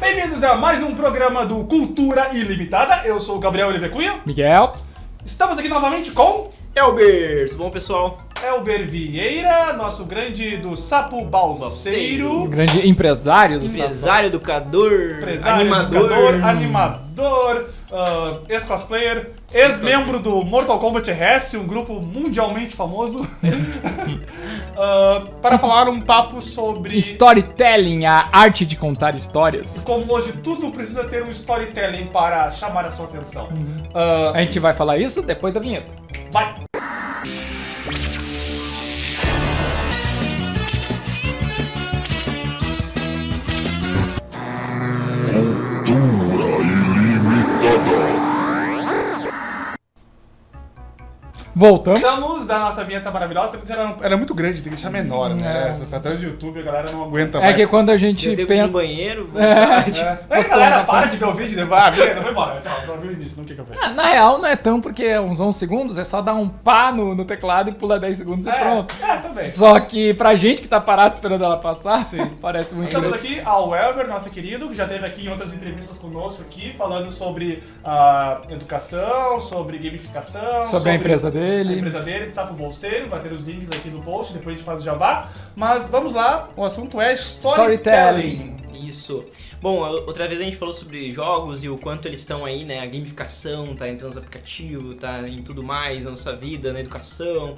Bem-vindos a mais um programa do Cultura Ilimitada. Eu sou o Gabriel Oliveira Cunha. Miguel. Estamos aqui novamente com... Elber, tudo bom, pessoal? Elber Vieira, nosso grande do Sapo Balseiro. Um grande empresário do Empresário, educador, Empresário, animador, ex-cosplayer, ex-membro do Mortal Kombat RS, um grupo mundialmente famoso, para falar um papo sobre... Storytelling, a arte de contar histórias. Como hoje tudo precisa ter um storytelling para chamar a sua atenção. A gente vai falar isso depois da vinheta. Vai! Cultura Ilimitada. Voltamos. Estamos da nossa vinheta maravilhosa, era muito grande, tem que deixar menor, né? Pra trás do YouTube a galera não aguenta É mais. que quando a gente Deu tempo de ir pensa... no banheiro. Aí, galera, para de ver o vídeo, né? Vai embora. Tchau, só viu o início, não quer que eu veja. Na real, não é tão porque é uns 11 segundos, é só dar um pá no teclado e pula 10 segundos e pronto. Também. Só que pra gente que tá parado esperando ela passar, parece muito Estamos grande. aqui ao Elber, nosso querido, que já esteve aqui em outras entrevistas conosco aqui, falando sobre educação, sobre gamificação, Sobre a empresa dele. A empresa dele, de Sapo Bolseiro, vai ter os links aqui no post, depois a gente faz o jabá. Mas vamos lá, o assunto é storytelling. Isso. Bom, outra vez a gente falou sobre jogos e o quanto eles estão aí, né? A gamificação tá entrando nos aplicativos, tá em tudo mais, na nossa vida, na educação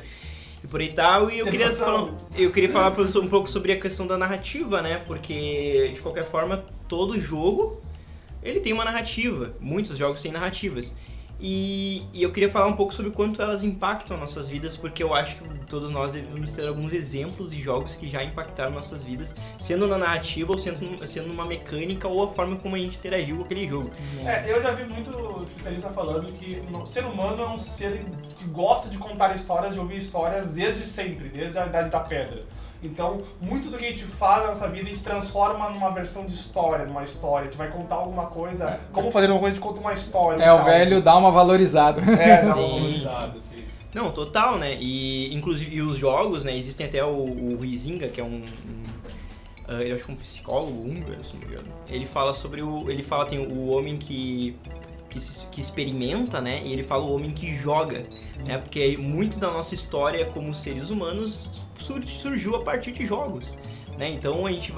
e por aí tal. E eu queria falar um pouco sobre a questão da narrativa, né? Porque, de qualquer forma, todo jogo, ele tem uma narrativa. Muitos jogos têm narrativas. E eu queria falar um pouco sobre o quanto elas impactam nossas vidas, porque eu acho que todos nós devemos ter alguns exemplos de jogos que já impactaram nossas vidas, sendo na narrativa ou sendo numa mecânica ou a forma como a gente interagiu com aquele jogo. Eu já vi muito especialista falando que o ser humano é um ser que gosta de contar histórias, de ouvir histórias desde sempre, desde a Idade da Pedra. Então, muito do que a gente fala na nossa vida, a gente transforma numa versão de história, numa história. A gente vai contar alguma coisa, como fazer alguma coisa, a gente conta uma história. O velho dá uma valorizada. Dá uma valorizada, sim. Não, total, né? E, inclusive, os jogos, né? Existem até o Huizinga, que é ele acho que é um psicólogo húngaro, se não me engano. Ele fala sobre tem o homem que experimenta, né? E ele fala o homem que joga, né? Porque muito da nossa história como seres humanos surgiu a partir de jogos, né? Então a gente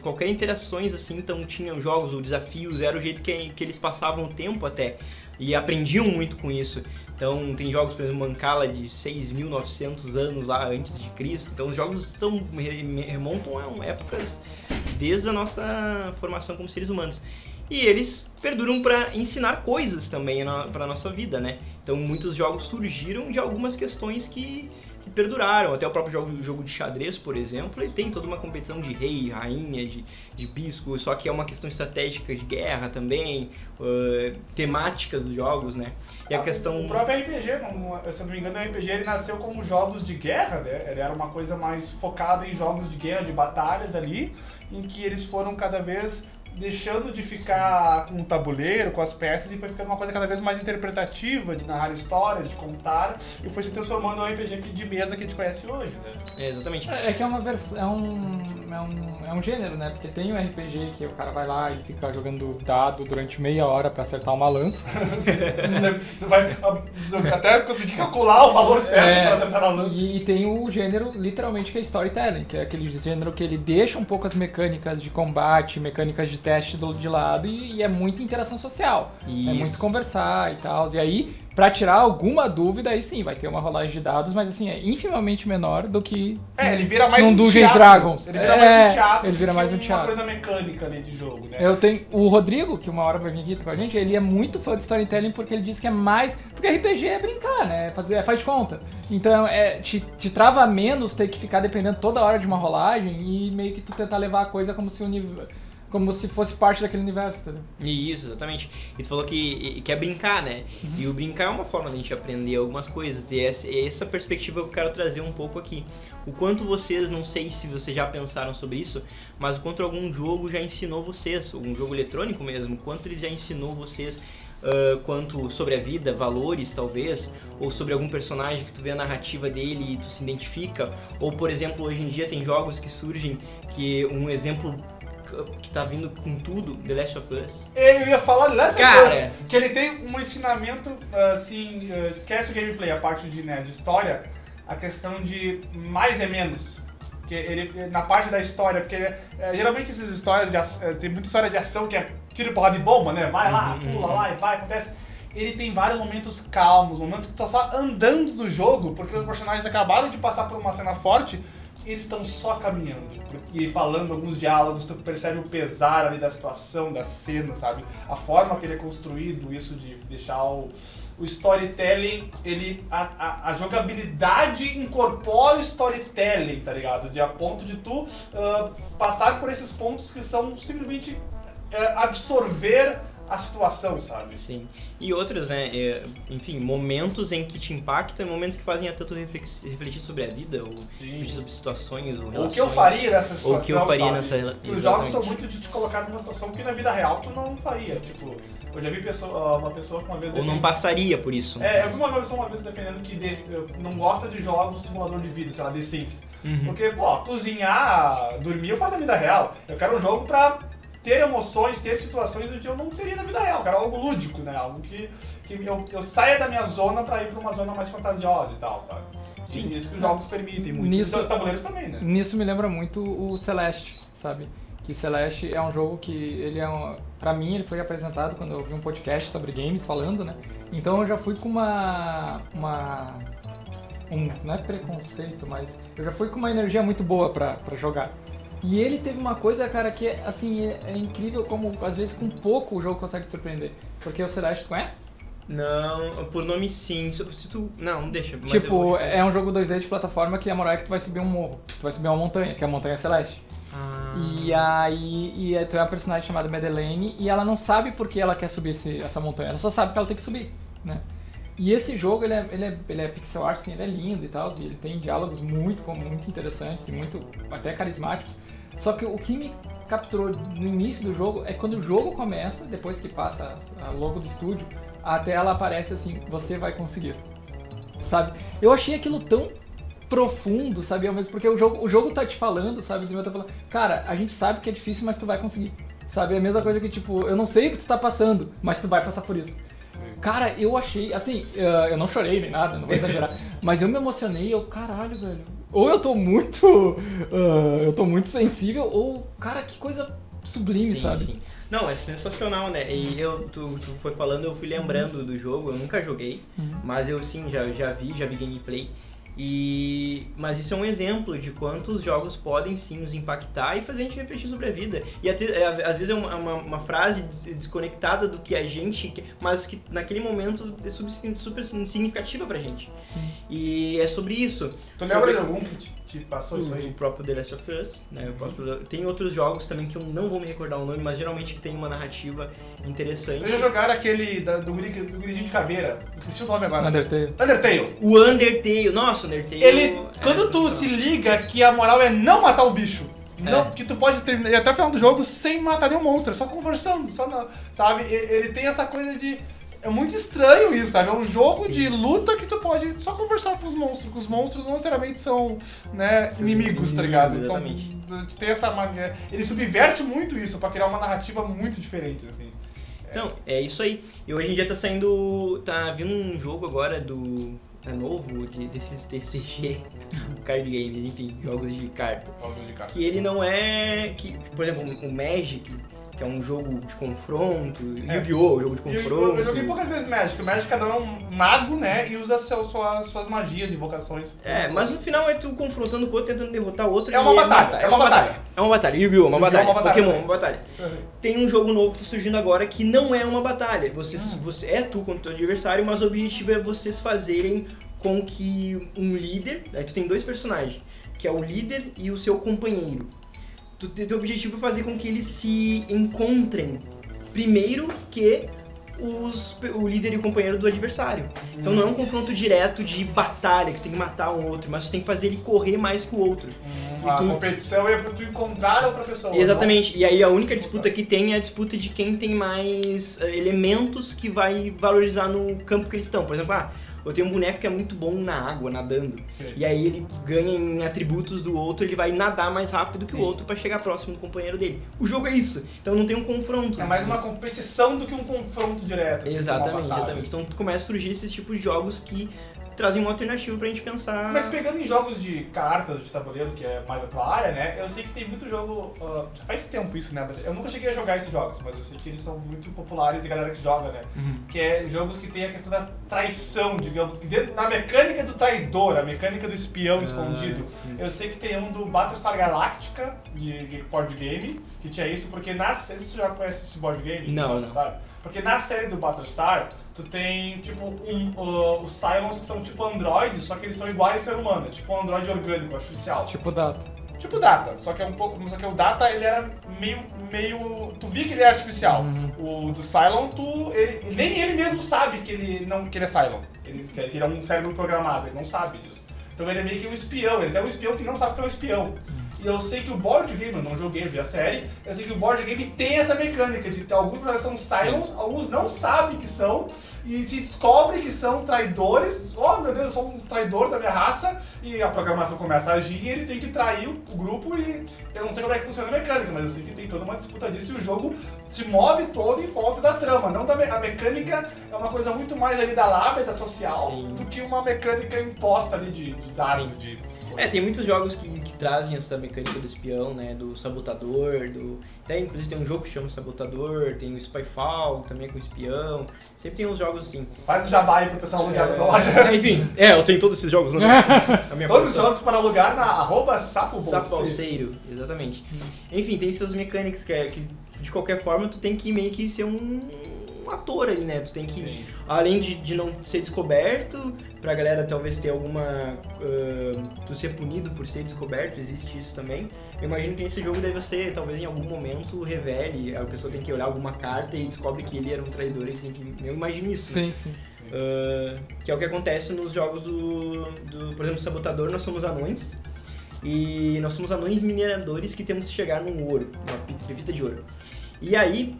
qualquer interações assim, então tinham jogos ou desafios, era o jeito que eles passavam o tempo até, e aprendiam muito com isso. Então tem jogos, por exemplo, Mancala de 6.900 anos lá antes de Cristo. Então os jogos remontam a épocas desde a nossa formação como seres humanos. E eles perduram para ensinar coisas também para nossa vida, né? Então muitos jogos surgiram de algumas questões que perduraram. Até o próprio jogo de xadrez, por exemplo, ele tem toda uma competição de rei, rainha, de bispo, só que é uma questão estratégica de guerra também, temáticas dos jogos, né? E a questão... O próprio RPG, se eu não me engano, o RPG ele nasceu como jogos de guerra, né? Ele era uma coisa mais focada em jogos de guerra, de batalhas ali, em que eles foram cada vez deixando de ficar com o tabuleiro, com as peças, e foi ficando uma coisa cada vez mais interpretativa, de narrar histórias, de contar, e foi se transformando no RPG de mesa que a gente conhece hoje, né? Exatamente. É que é uma versão, é um gênero, né? Porque tem o RPG que o cara vai lá e fica jogando dado durante meia hora pra acertar uma lança. Tu vai até conseguir calcular o valor certo pra acertar a lança. E tem o gênero, literalmente, que é storytelling, que é aquele gênero que ele deixa um pouco as mecânicas de combate, mecânicas de teste de lado e é muita interação social. Isso. É muito conversar e tal. E aí, pra tirar alguma dúvida, aí sim, vai ter uma rolagem de dados, mas assim, é infinitamente menor do que ele vira mais num um Dungeons teatro. Dragons. Ele vira mais um teatro. Ele vira mais um teatro. Uma coisa mecânica ali de jogo, né? Eu tenho o Rodrigo, que uma hora vai vir aqui com a gente, ele é muito fã de storytelling porque ele diz que é mais... Porque RPG é brincar, né? Faz de conta. Então, te trava menos ter que ficar dependendo toda hora de uma rolagem e meio que tu tentar levar a coisa como se fosse parte daquele universo, entendeu? Isso, exatamente. E tu falou que quer brincar, né? E o brincar é uma forma de a gente aprender algumas coisas. E essa perspectiva que eu quero trazer um pouco aqui. O quanto vocês, não sei se vocês já pensaram sobre isso, mas o quanto algum jogo já ensinou vocês, um jogo eletrônico mesmo, o quanto ele já ensinou vocês quanto sobre a vida, valores talvez, ou sobre algum personagem que tu vê a narrativa dele e tu se identifica, ou por exemplo, hoje em dia tem jogos que surgem que um exemplo que tá vindo com tudo, The Last of Us. Eu ia falar de Last of Cara. Us, que ele tem um ensinamento, assim, esquece o gameplay, a parte de história, a questão de mais é menos. Porque ele, na parte da história, porque geralmente essas histórias, tem muita história de ação que é tiro, porrada de bomba, né? Vai lá, pula lá e vai, acontece. Ele tem vários momentos calmos, momentos que tu tá só andando do jogo, porque os personagens acabaram de passar por uma cena forte, e eles estão só caminhando. E falando alguns diálogos, tu percebe o pesar ali da situação, da cena, sabe? A forma que ele é construído, isso de deixar o storytelling, a jogabilidade incorpora o storytelling, tá ligado? A ponto de tu passar por esses pontos que são simplesmente absorver a situação, sabe? Sim. E outros, né, enfim, momentos em que te impactam, momentos que fazem até tu refletir sobre a vida, ou refletir sobre situações, ou relações. O que eu faria nessa situação, ou o que eu faria sabe? nessa relação. Os jogos são muito de te colocar numa situação que na vida real tu não faria, tipo... Eu já vi uma pessoa que uma vez... Ou não passaria por isso. Eu vi uma pessoa uma vez defendendo que não gosta de jogos simulador de vida, sei lá, The Sims. Porque, pô, cozinhar, dormir eu faço na vida real. Eu quero um jogo pra ter emoções, ter situações que eu não teria na vida real. Eu quero algo lúdico, né? Algo que eu saia da minha zona pra ir pra uma zona mais fantasiosa e tal, sabe? Sim. Isso que os jogos permitem muito. Nisso- E os tabuleiros também, né? Nisso me lembra muito o Celeste, sabe? Que Celeste é um jogo que ele é pra mim ele foi apresentado quando eu vi um podcast sobre games falando, né? Então eu já fui com não é preconceito, mas eu já fui com uma energia muito boa pra jogar. E ele teve uma coisa, cara, que assim, é incrível como às vezes com pouco o jogo consegue te surpreender. Porque o Celeste, tu conhece? Não, por nome sim. Se tu... Não deixa. Mas Tipo, é um jogo 2D de plataforma que a moral é que tu vai subir um morro. Tu vai subir uma montanha, que é a Montanha Celeste. E aí tu é uma personagem chamada Madeleine e ela não sabe por que ela quer subir essa montanha, ela só sabe que ela tem que subir, né? E esse jogo, ele é pixel art, assim, ele é lindo e tal, e ele tem diálogos muito interessantes e muito até carismáticos. Só que o que me capturou no início do jogo é quando o jogo começa, depois que passa a logo do estúdio, a tela aparece assim, você vai conseguir, sabe? Eu achei aquilo tão profundo, sabe? Ao mesmo porque o jogo tá te falando, sabe? O desenvolvedor tá falando, cara, a gente sabe que é difícil, mas tu vai conseguir, sabe? É a mesma coisa que, tipo, eu não sei o que tu tá passando, mas tu vai passar por isso. Cara, eu achei, assim, eu não chorei nem nada, não vou exagerar, mas eu me emocionei, caralho, velho. Ou eu tô muito sensível, ou, cara, que coisa sublime, sim, sabe? Sim. Não, é sensacional, né? E tu foi falando, eu fui lembrando do jogo, eu nunca joguei, mas eu sim, já vi gameplay. Mas isso é um exemplo de quantos jogos podem sim nos impactar e fazer a gente refletir sobre a vida. E até, às vezes é uma frase desconectada do que a gente, mas que naquele momento é super significativa pra gente. Sim. E é sobre isso. Tu lembra de algum que te passou isso aí? O próprio The Last of Us, né? Tem outros jogos também que eu não vou me recordar o nome, mas geralmente que tem uma narrativa interessante. Vocês já jogaram aquele do gurizinho de caveira? Esqueci o nome agora. Undertale. O Undertale. Nossa, o Undertale... Quando tu se liga que a moral é não matar o bicho. Não, que tu pode ter até o final do jogo sem matar nenhum monstro, só conversando, sabe? Ele tem essa coisa de... É muito estranho isso, sabe? É um jogo de luta que tu pode só conversar com os monstros, porque os monstros não necessariamente são, né, inimigos, tá ligado? Exatamente. Então, tem essa maneira... Ele subverte muito isso pra criar uma narrativa muito diferente, assim. Então, é isso aí. E hoje em dia tá vindo um jogo agora novo, desses TCG, card games, enfim, jogos de carta. Que ele não é... por exemplo, o Magic, que é um jogo de confronto, Yu-Gi-Oh! Jogo de confronto. Eu joguei poucas vezes Magic. O Magic cada um é um mago, né? E usa suas magias, invocações. Mas no final é tu confrontando com o outro, tentando derrotar o outro. É uma batalha. É uma batalha. Yu-Gi-Oh! Uma batalha. Pokémon, uma batalha. Uhum. Tem um jogo novo que tá surgindo agora que não é uma batalha. Você é tu contra o teu adversário, mas o objetivo é vocês fazerem com que um líder... Aí tu tem dois personagens, que é o líder e o seu companheiro. Teu objetivo é fazer com que eles se encontrem primeiro que o líder e o companheiro do adversário. Então não é um confronto direto de batalha, que tu tem que matar um outro, mas tu tem que fazer ele correr mais que o outro. A competição é pra tu encontrar outra pessoa. Exatamente, não? E aí a única disputa que tem é a disputa de quem tem mais elementos que vai valorizar no campo que eles estão. Por exemplo, eu tenho um boneco que é muito bom na água, nadando. Sim. E aí ele ganha em atributos do outro, ele vai nadar mais rápido que Sim. o outro pra chegar próximo do companheiro dele. O jogo é isso, então não tem um confronto. É mais uma Isso. competição do que um confronto direto. Exatamente, uma batalha. exatamente. Então começa a surgir esses tipos de jogos que trazem uma alternativa pra gente pensar. Mas pegando em jogos de cartas, de tabuleiro, que é mais a tua área, né? Eu sei que tem muito jogo. Já faz tempo isso, né? Mas eu nunca cheguei a jogar esses jogos, mas eu sei que eles são muito populares e galera que joga, né? Que é jogos que tem a questão da traição, digamos, que dentro, na mecânica do traidor, a mecânica do espião escondido. sim. Eu sei que tem um do Battlestar Galactica, de board game, que tinha isso, porque na série. Você já conhece esse board game? Não, Battlestar? Porque na série do Battlestar, tu tem, tipo, os Cylons que são tipo androides, só que eles são iguais ao ser humano, é tipo um androide orgânico, artificial. Tipo Data. Tipo Data, só que é um pouco. Só que o Data ele era meio. Tu via que ele é artificial. O do Cylon, nem ele mesmo sabe que ele é Cylon. Que ele é um cérebro programado, ele não sabe disso. Então ele é meio que um espião, ele é um espião que não sabe que é um espião. E eu sei que o board game, eu não joguei, vi a série, eu sei que o board game tem essa mecânica de ter alguns personagens são Cylons, alguns não sabem que são, e se descobrem que são traidores. Oh meu Deus, eu sou um traidor da minha raça, e a programação começa a agir e ele tem que trair o grupo. E eu não sei como é que funciona a mecânica, mas eu sei que tem toda uma disputa disso e o jogo se move todo em volta da trama. Não a mecânica é uma coisa muito mais ali da lábia, da social, Sim. do que uma mecânica imposta ali de dado, de... Tem muitos jogos que trazem essa mecânica do espião, né, do sabotador, inclusive tem um jogo que chama Sabotador, tem o Spyfall também com espião, sempre tem uns jogos assim. Faz o jabá aí pro pessoal alugar na tua loja. Enfim, eu tenho todos esses jogos na minha Todos os coleção. jogos para alugar na @sapobolseiro. Sapobolseiro, exatamente. Enfim, tem essas mecânicas que de qualquer forma tu tem que meio que ser um ator ali, né? Tu tem que, Sim. além de não ser descoberto, pra galera talvez ter alguma... tu ser punido por ser descoberto, existe isso também. Eu imagino que esse jogo deve ser, talvez em algum momento, revele, a pessoa tem que olhar alguma carta e descobre que ele era um traidor, ele tem que... Eu imagino isso, né? Sim, sim. Que é o que acontece nos jogos por exemplo, Sabotador, nós somos anões. E nós somos anões mineradores que temos que chegar num ouro, uma pepita de ouro. E aí,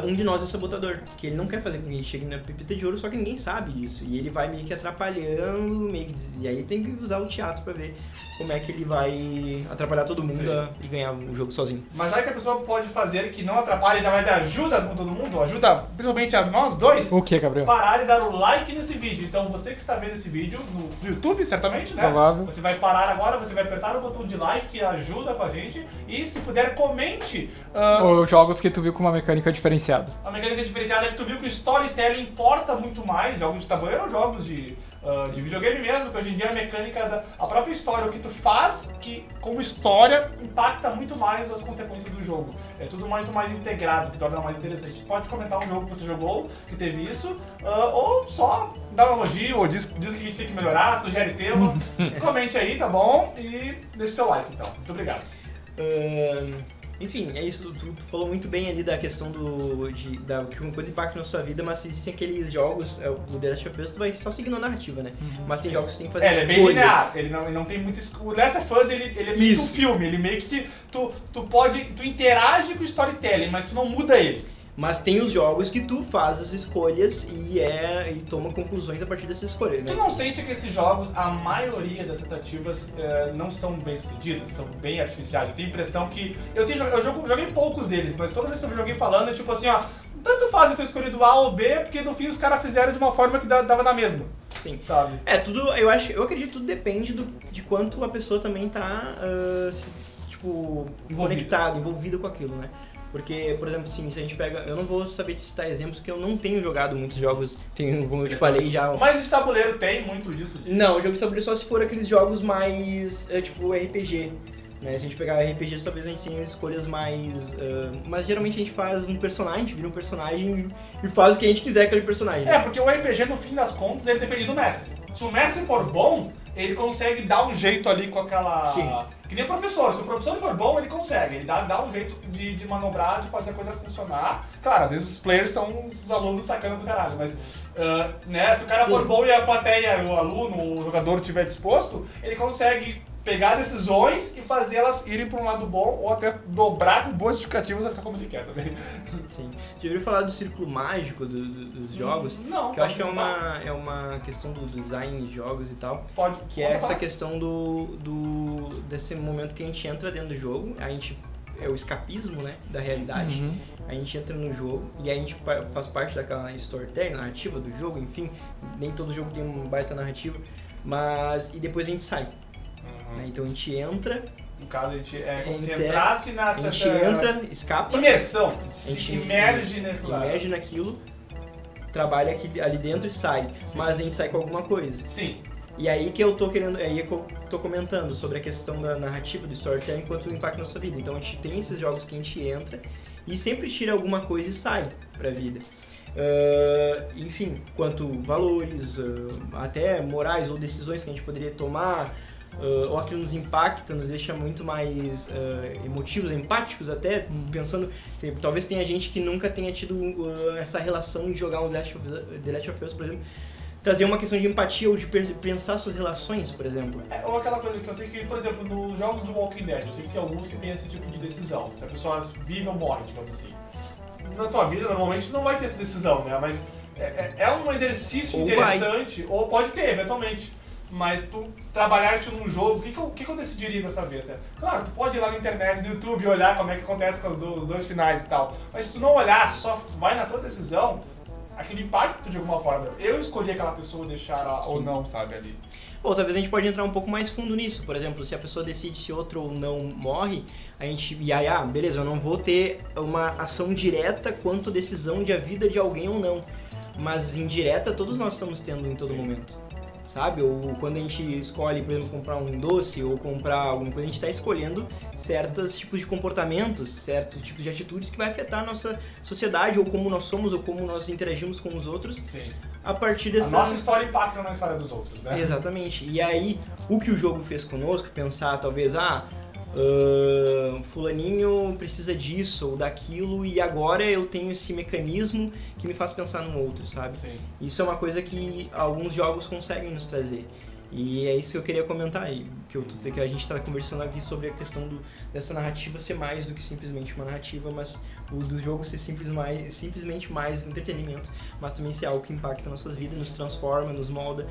um de nós é o sabotador, que ele não quer fazer com que a gente chegue na pepita de ouro, só que ninguém sabe disso. E ele vai meio que atrapalhando, e aí tem que usar o teatro pra ver como é que ele vai atrapalhar todo mundo e ganhar o jogo sozinho. Mas aí que a pessoa pode fazer que não atrapalhe e já vai ter ajuda com todo mundo, ajuda principalmente a nós dois, O que, Gabriel? parar e dar o like nesse vídeo. Então você que está vendo esse vídeo no YouTube, certamente, né? Provável. Você vai parar agora, você vai apertar o botão de like que ajuda com a gente e se puder comente Ou jogos que tu viu com uma mecânica diferenciada. a mecânica diferenciada é que tu viu que o storytelling importa muito mais, jogos de tabuleiro ou jogos de videogame mesmo, que hoje em dia a mecânica a própria história, o que tu faz, que como história impacta muito mais as consequências do jogo. É tudo muito mais integrado, que torna mais interessante. Pode comentar um jogo que você jogou, que teve isso, ou só dar um elogio, ou diz que a gente tem que melhorar, sugere tema. Comente aí, tá bom? E deixe seu like então. Muito obrigado. Enfim, é isso, tu falou muito bem ali da questão que uma coisa impacta na sua vida, mas existem aqueles jogos, o The Last of Us, tu vai só seguindo a narrativa, né? Mas tem jogos que tu tem que fazer Ele é bem escolhas. linear, ele não tem muito... O Last of Us, ele é meio que um Isso. filme, ele meio que tu interage com o storytelling, mas tu não muda ele. Mas tem os jogos que tu faz as escolhas e toma conclusões a partir dessas escolhas, Tu né? não sente que esses jogos, a maioria das tentativas não são bem sucedidas, são bem artificiais? Eu tenho a impressão que... Eu joguei poucos deles, mas toda vez que eu vi alguém falando é tipo assim, ó, tanto faz eu ter escolhido A ou B, porque no fim os caras fizeram de uma forma que dava na mesma, Sim. sabe? Tudo, eu acredito que tudo depende de quanto a pessoa também tá, conectada, envolvida com aquilo, né? Porque, por exemplo, assim, se a gente pega... Eu não vou saber te citar exemplos, porque eu não tenho jogado muitos jogos, como eu te falei já... Mas de tabuleiro tem muito disso. Não, jogo de tabuleiro só se for aqueles jogos mais, tipo RPG, né? Se a gente pegar RPG, talvez a gente tenha escolhas mais... mas geralmente a gente faz um personagem, a gente vira um personagem e faz o que a gente quiser com aquele personagem. Porque o RPG, no fim das contas, ele depende do mestre. Se o mestre for bom, ele consegue dar um jeito ali com aquela... Sim. Que nem o professor. Se o professor for bom, ele consegue. Ele dá um jeito de manobrar, de fazer a coisa funcionar. Claro, às vezes os players são os alunos sacando do caralho, mas... né, se o cara Sim. for bom e a plateia, o aluno, o jogador estiver disposto, ele consegue pegar decisões e fazer elas irem para um lado bom ou até dobrar com boas justificativas a ficar como ele quer também. Sim. Já ouviu falar do círculo mágico dos jogos? Não, Que eu acho que é uma questão do design de jogos e tal. Pode. Que é essa questão desse momento que a gente entra dentro do jogo, é o escapismo, né, da realidade. Uhum. A gente entra no jogo e a gente faz parte daquela storytelling, narrativa do jogo, enfim. Nem todo jogo tem uma baita narrativa, e depois a gente sai. Né? Então a gente entra, No caso, a gente é como se entrasse a gente entra, escapa, imersão. a gente Imerge naquilo, trabalha ali dentro e sai. Sim. Mas a gente sai com alguma coisa. Sim. E aí que eu tô comentando sobre a questão da narrativa, do storytelling, quanto impacta na nossa vida. Então a gente tem esses jogos que a gente entra e sempre tira alguma coisa e sai pra vida. Enfim, quanto valores, até morais ou decisões que a gente poderia tomar, ou aquilo nos impacta, nos deixa muito mais emotivos, empáticos até, pensando, talvez tenha gente que nunca tenha tido essa relação de jogar The Last of Us, por exemplo, trazer uma questão de empatia ou de pensar suas relações, por exemplo. Ou aquela coisa que eu sei que, por exemplo, nos jogos do Walking Dead, eu sei que tem alguns que tem esse tipo de decisão. Se a pessoa vive ou morre, digamos assim. Na tua vida, normalmente, tu não vai ter essa decisão, né? Mas é um exercício Ou interessante, ou pode ter, eventualmente. Mas tu trabalhar isso num jogo, o que eu decidiria dessa vez, né? Claro, tu pode ir lá na internet, no YouTube, e olhar como é que acontece com os dois finais e tal. Mas se tu não olhar, só vai na tua decisão, aquilo impacta de alguma forma. Eu escolhi aquela pessoa deixar ela ou não, sabe, ali. Ou talvez a gente pode entrar um pouco mais fundo nisso. Por exemplo, se a pessoa decide se outro ou não morre, a gente... beleza, eu não vou ter uma ação direta quanto a decisão de a vida de alguém ou não. Mas indireta todos nós estamos tendo em todo momento. Sabe? Ou quando a gente escolhe, por exemplo, comprar um doce ou comprar alguma coisa, a gente está escolhendo certos tipos de comportamentos, certos tipos de atitudes que vai afetar a nossa sociedade, ou como nós somos, ou como nós interagimos com os outros. Sim. A partir dessa... A nossa história impacta na história dos outros, né? Exatamente. E aí, o que o jogo fez conosco, pensar talvez, fulaninho precisa disso ou daquilo e agora eu tenho esse mecanismo que me faz pensar no outro, sabe? Sim. Isso é uma coisa que alguns jogos conseguem nos trazer. E é isso que eu queria comentar aí, que a gente está conversando aqui sobre a questão dessa narrativa ser mais do que simplesmente uma narrativa, mas o do jogo ser simplesmente mais um entretenimento, mas também ser algo que impacta nossas vidas, nos transforma, nos molda,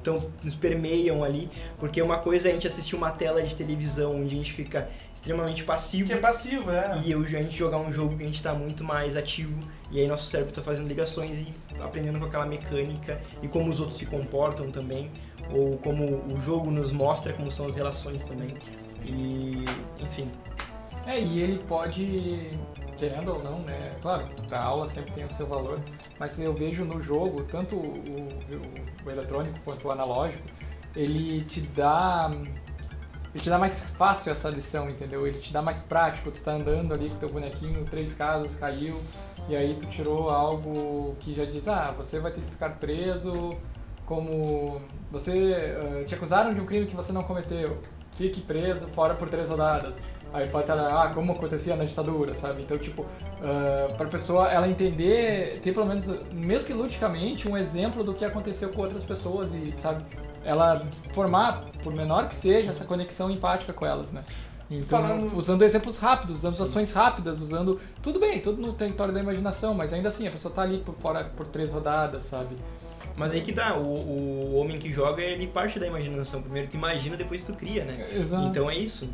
então nos permeiam ali, porque uma coisa é a gente assistir uma tela de televisão onde a gente fica extremamente passivo. Que é passivo, E a gente jogar um jogo que a gente está muito mais ativo, e aí nosso cérebro está fazendo ligações e aprendendo com aquela mecânica e como os outros se comportam também, ou como o jogo nos mostra como são as relações também. E, enfim. E ele pode, querendo ou não, né? Claro, a aula sempre tem o seu valor, mas eu vejo no jogo, tanto o eletrônico quanto o analógico, ele te dá mais fácil essa lição, entendeu? Ele te dá mais prático, tu tá andando ali com teu bonequinho, 3 casas, caiu, e aí tu tirou algo que já diz, você vai ter que ficar preso, como você te acusaram de um crime que você não cometeu, fique preso fora por 3 rodadas. Aí pode estar, como acontecia na ditadura, sabe? Então, tipo, pra pessoa ela entender, ter pelo menos, mesmo que ludicamente, um exemplo do que aconteceu com outras pessoas e, sabe? Ela formar, por menor que seja, essa conexão empática com elas, né? Então, usando exemplos rápidos, usando ações rápidas, usando... Tudo bem, tudo no território da imaginação, mas ainda assim, a pessoa tá ali por fora por 3 rodadas, sabe? Mas aí que dá, o homem que joga, ele parte da imaginação. Primeiro tu imagina, depois tu cria, né? Exato. Então é isso.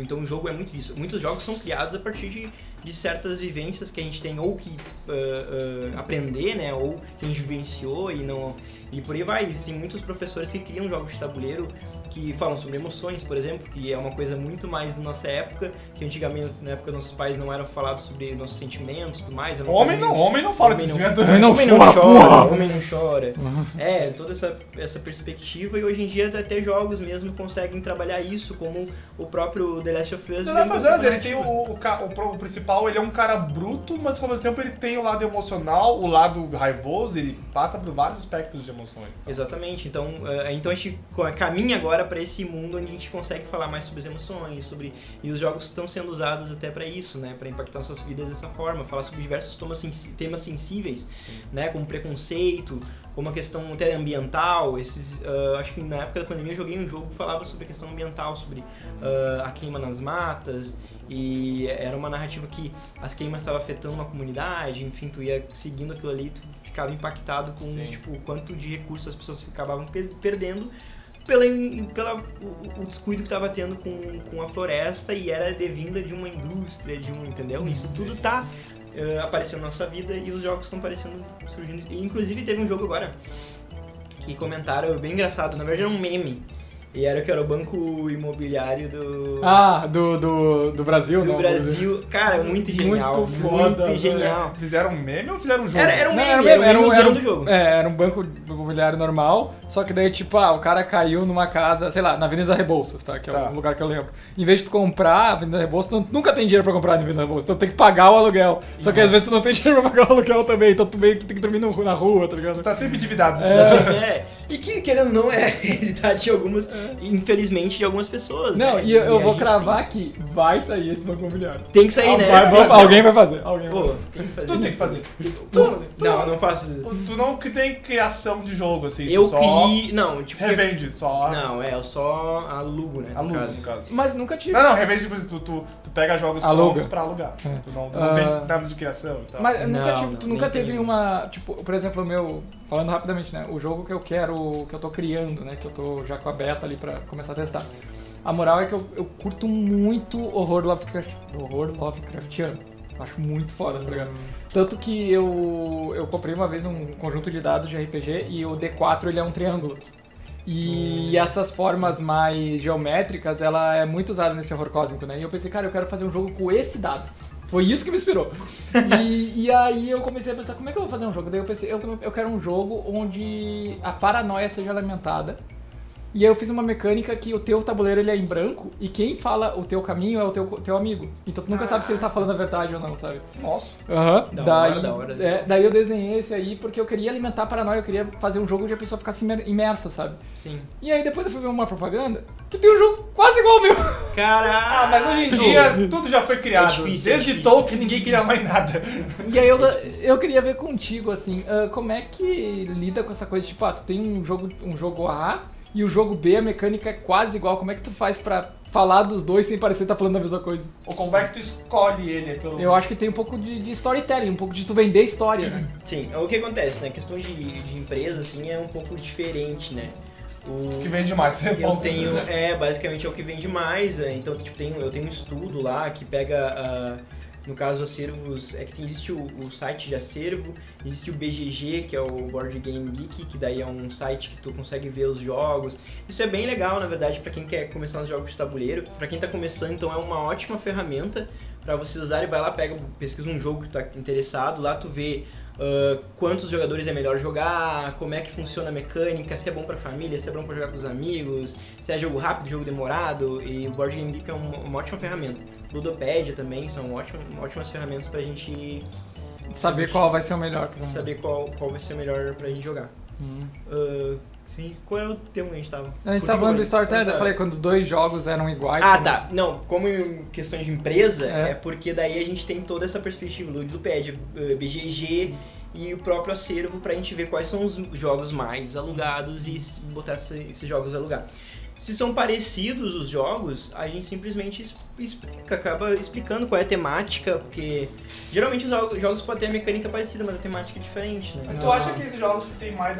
Então o jogo é muito disso. Muitos jogos são criados a partir de certas vivências que a gente tem ou que aprender, né? Ou que a gente vivenciou e por aí vai. Existem muitos professores que criam jogos de tabuleiro que falam sobre emoções, por exemplo, que é uma coisa muito mais da nossa época, que antigamente, na época, nossos pais não eram falados sobre nossos sentimentos e tudo mais. Homem não fala de sentimento. Homem não chora. Toda essa perspectiva, e hoje em dia até jogos mesmo conseguem trabalhar isso, como o próprio The Last of Us. Ele tem o principal, ele é um cara bruto, mas ao mesmo tempo ele tem o lado emocional, o lado raivoso, ele passa por vários espectros de emoções. Tá? Exatamente, então a gente caminha agora agora pra esse mundo onde a gente consegue falar mais sobre as emoções, e os jogos estão sendo usados até pra isso, né, pra impactar nossas vidas dessa forma, falar sobre diversos temas sensíveis, né, como preconceito, como a questão até ambiental, acho que na época da pandemia eu joguei um jogo que falava sobre a questão ambiental, sobre a queima nas matas, e era uma narrativa que as queimas estavam afetando uma comunidade, enfim, tu ia seguindo aquilo ali, tu ficava impactado com tipo, o quanto de recursos as pessoas ficavam perdendo o descuido que estava tendo com a floresta, e era devinda de uma indústria, entendeu? Isso tudo tá aparecendo na nossa vida, e os jogos estão surgindo. E, inclusive teve um jogo agora que comentaram, bem engraçado, na verdade era um meme. E era o Banco Imobiliário do... Ah, do Brasil, do Brasil. Cara, muito genial. Muito foda, muito genial. Fizeram um meme ou fizeram um jogo? Era um meme, era um do jogo. Era um banco imobiliário normal, só que daí, tipo, o cara caiu numa casa, sei lá, na Avenida Rebouças, tá? Que é um lugar que eu lembro. Em vez de tu comprar a Avenida Rebouças, tu nunca tem dinheiro pra comprar a Avenida Rebouças, então tu tem que pagar o aluguel. Só que às vezes tu não tem dinheiro pra pagar o aluguel também, então tu meio que tem que dormir na rua, tá ligado? Tu tá sempre endividado. E que, querendo ou não, é a realidade de algumas, infelizmente, de algumas pessoas. Não, né? e eu vou cravar que vai sair esse banco imobiliário. Tem que sair, né? Alguém vai fazer. Pô, tem que fazer. Tu tem que fazer. Não faço. Tu não que tem criação de jogo, assim. Eu tu só criei. Não, tipo. revende, só. Não, eu só alugo, né? Aluga, no caso. Mas nunca tive. Não, revende, tipo, tu pega jogos Aluga. prontos pra alugar. Tu não tem nada de criação e tal. Mas tu Não, nunca nem teve tem. uma, tipo, por exemplo, falando rapidamente, né, o jogo que eu quero, que eu tô criando, né, que eu tô já com a beta ali pra começar a testar. A moral é que eu curto muito horror Lovecraftiano. Acho muito foda, tá ligado? Tanto que eu comprei uma vez um conjunto de dados de RPG e o D4 ele é um triângulo. E essas formas mais geométricas, ela é muito usada nesse horror cósmico, né? E eu pensei, cara, eu quero fazer um jogo com esse dado. Foi isso que me inspirou. E aí eu comecei a pensar, como é que eu vou fazer um jogo? Daí eu pensei, eu quero um jogo onde a paranoia seja lamentada. E aí eu fiz uma mecânica que o teu tabuleiro ele é em branco e quem fala o teu caminho é o teu amigo. Então tu nunca sabe se ele tá falando a verdade ou não, sabe? Nossa. Da hora. Daí eu desenhei esse aí porque eu queria alimentar a paranoia, eu queria fazer um jogo onde a pessoa ficasse imersa, sabe? Sim. E aí depois eu fui ver uma propaganda que tem um jogo quase igual ao meu. Caraca! Mas hoje em dia tudo já foi criado. difícil, Desde Tolkien ninguém queria mais nada. E aí eu queria ver contigo, assim, como é que lida com essa coisa, tipo, tu tem um jogo A e o jogo B, a mecânica é quase igual, como é que tu faz pra falar dos dois sem parecer que tá falando a mesma coisa? Ou como é que tu escolhe ele? Eu acho que tem um pouco de storytelling, um pouco de tu vender história, né? Sim, o que acontece, né? A questão de empresa, assim, é um pouco diferente, né? O que vende mais. Eu tenho, basicamente é o que vende mais, então tipo, eu tenho um estudo lá que pega, no caso, acervos, existe o site de acervo, existe o BGG, que é o Board Game Geek, que daí é um site que tu consegue ver os jogos. Isso é bem legal, na verdade, pra quem quer começar nos jogos de tabuleiro. Pra quem tá começando, então é uma ótima ferramenta pra você usar e vai lá, pesquisa um jogo que tu tá interessado, lá tu vê quantos jogadores é melhor jogar, como é que funciona a mecânica, se é bom pra família, se é bom pra jogar com os amigos, se é jogo rápido, jogo demorado, e o Board Game Geek é uma ótima ferramenta. Ludopédia também são ótimas ferramentas pra gente Saber qual vai ser o melhor. Saber qual vai ser o melhor pra gente jogar. Sim, qual era o tema que a gente tava? A gente tava falando do storytelling, eu falei quando os dois jogos eram iguais. Tá. Não, como em questão de empresa, é porque daí a gente tem toda essa perspectiva do Ludopédia, BGG e o próprio acervo pra gente ver quais são os jogos mais alugados e botar esses jogos a alugar. Se são parecidos os jogos, a gente simplesmente acaba explicando qual é a temática, porque geralmente os jogos podem ter a mecânica parecida, mas a temática é diferente, né? Mas tu acha que esses jogos que tem mais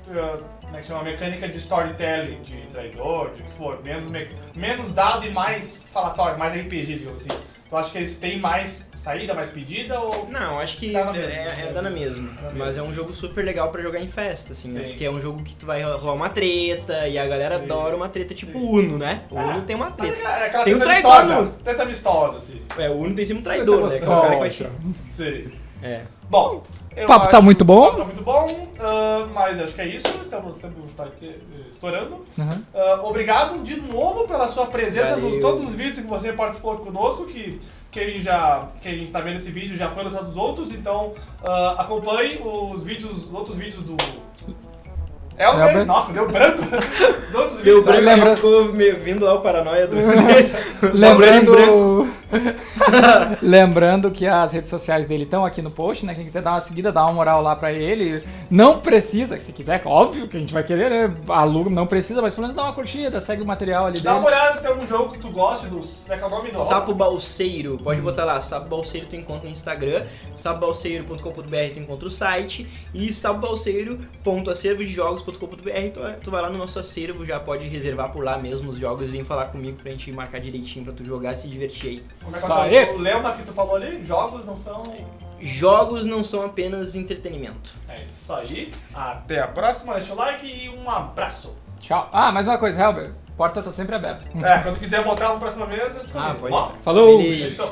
como é que chama? Mecânica de storytelling, de traidor, de que for, menos dado e mais falatório, mais RPG, digamos assim, tu acha que eles têm mais saída, mais pedida ou... Não, acho que dá na mesma. Mas é um jogo super legal pra jogar em festa, assim, né? Porque é um jogo que tu vai rolar uma treta e a galera adora uma treta tipo Uno, né? O Uno tem uma treta. Aquela Tem um treta traidor amistosa, no... treta amistosa, assim. O Uno tem sempre um traidor, né? Que é o cara que vai tirar. Sim. O Bom, papo tá muito bom. O papo tá muito bom, mas acho que é isso, estamos estourando. Obrigado de novo pela sua presença nos todos os vídeos que você participou conosco, que quem está vendo esse vídeo já foi lançado os outros, então acompanhe os outros vídeos do... Elber. Nossa, deu branco. Deu branco, Lembra- ficou vindo lá o paranoia do... Lembrando... Lembrando que as redes sociais dele estão aqui no post, né? Quem quiser dar uma seguida, dá uma moral lá pra ele. Não precisa, se quiser, óbvio que a gente vai querer, né? Aluga, não precisa, mas pelo menos dá uma curtida, segue o material ali Dá dele. uma olhada se tem algum jogo que tu goste do... Como é que é o nome do... Sapo Balseiro, pode botar lá, Sapo Balseiro tu encontra no Instagram, sapobalseiro.com.br tu encontra o site e sapobalseiro.acervodejogos.com.br tu vai lá no nosso acervo, já pode reservar por lá mesmo os jogos e vem falar comigo pra gente marcar direitinho pra tu jogar e se divertir aí. Como é que Isso é aí. o lema que tu falou ali? Jogos não são... Jogos não são apenas entretenimento. É isso aí. Até a próxima, deixa o like e um abraço. Tchau. Ah, mais uma coisa, Helber. A porta tá sempre aberta. Quando quiser voltar uma próxima vez, eu te convido. Pode. Ó, Falou! Beleza. então.